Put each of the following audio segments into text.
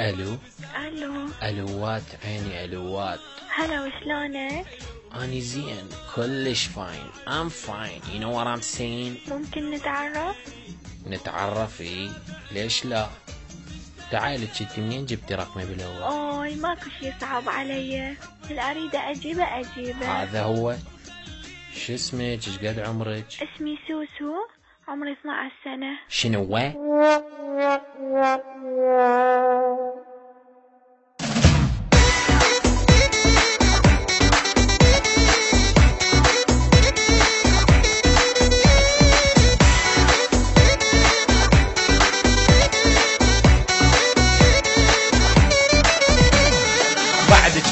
الو. الو. الوات عيني الوات. هلا وشلونك؟ اني زين كلش فاين. I'm fine. You know what I'm saying؟ ممكن نتعرف؟ نتعرف ايه؟ ليش لا؟ تعالي انت منين جبتي رقمي بالاول؟ اوي ماكو شي صعب علي، اللي اريد اجيبه. هذا هو. شو اسمك؟ ايش قد عمرك؟ اسمي سوسو، عمري 12 سنة. شنو هو؟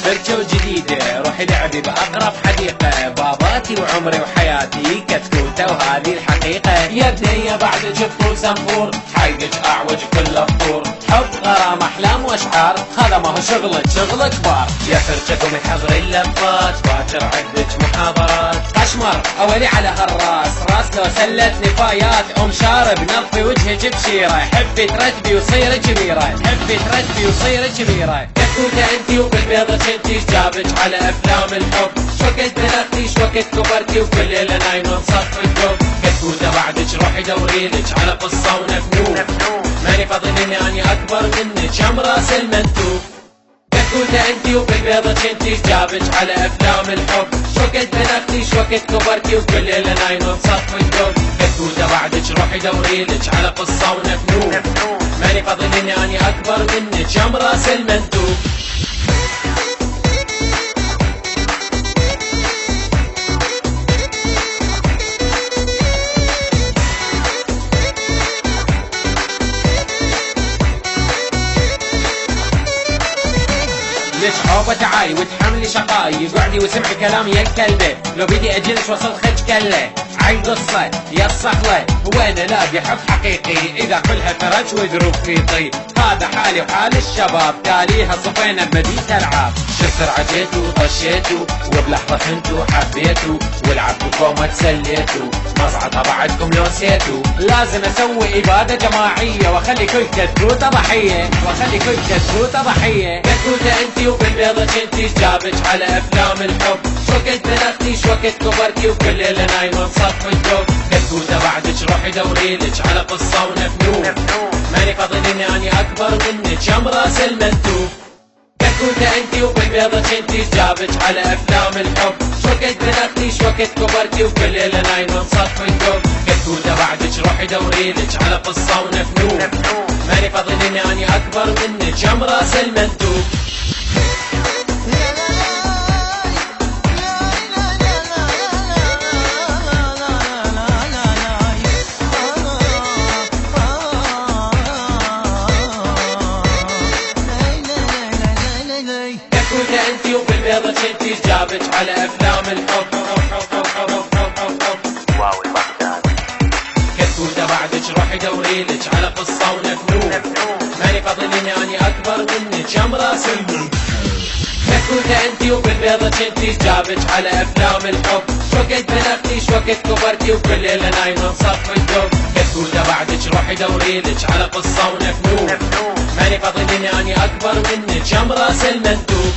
بركة وجديدة روحي لعبي بأقرب حديقة، باباتي وعمري وحياتي كتكوتة وهذه الحقيقة. يا بنية بعدك بطول زنفور، حيدك أعوج كله فطور، حب غرام أحلام وأشعار، هذا ما هو شغلك، شغل كبار. يا فرجة قومي حضري اللفات، باكر عندك محاضرات. قشمر أولي على هالراس، راس لو سلت نفايات، أم شارب نظفي وجهك بشيرة، حبي ترتبي وصير كبيرة، حبي ترتبي وصير كبيرة. كتكوتة انتي وبالبيضة انتي جابك على افلام الحب، شوكت بلغتي شوكت كبرتي وكل ليلة نايمة مصف الجوب. كتكوتة بعدك روحي دوريلك على قصة ونفنون، ماني فاضي اني اكبر منك يا مراس المنتوب. كتكوتة انتي وبالبيضة انتي جابك على افلام الحب، شوكت بلغتي شوكت كبرتي وكل ليلة نايمة مصف الجوب. كتكوتة بعدك روحي دوريلك على قصة ونفنون، ماني فاضي اني اكبر منك يا مراس المنتوب. ليش حوبة تعاي وتحملي شقاي، يقعدي وسمعي كلامي يا الكلبة، لو بدي اجلس وصل خج كله، عي قصة يا الصخلة، وين الاقي حب حقيقي اذا كلها فرج ودروب خيطي. هذا حالي وحال الشباب، تاليها صفينا بمدينة العاب. شكر عجيتوا طشيتوا وبلحظة خنتوا حبيتوا، ولعبتوا ما تسليتوا، مصعطة بعدكم لو نسيتوا. لازم اسوي ابادة جماعية واخلي كل كتكوتة ضحية، واخلي كل كتكوتة ضحية. كتكوتة انتي وبالبيضة انتي جابك على افلام الحب، شوكت بلغتي شوكت كبرتي وكل ليلة نايمة مصف الجوب. كتكوتة بعدك روحي دوريلك على قصة ونفنون، ماني فاضي اني اكبر منك يا مراس المنتوب. كتكوتة انتي وبالبيضة انتي جابك على افلام الحب، شوكت بلغتي شوكت كبرتي وكل ليلة نايمة مصف الجوب. كتكوتة بعدك روحي دوريلك على قصة ونفنون، ماني فاضي اني اكبر منك يا مراس المنتوب. كتكوتة انتي وبالبيضة انتي جابك على افلام الحب، واو بغداد. كتكوتة بعدك روحي دوريلك على قصة ونفنون، ماني فاضي اني اكبر منك يا مراس المنتوب. كتكوتة انتي وبالبيضة انتي جابك على افلام الحب، شوكت بلغتي شوكت كبرتي وكل ليلة نايمة مصف الجوب. كتكوتة بعدك روحي دوريلك على قصة ونفنون، ماني فاضي اني اكبر منك يا مراس المنتوب.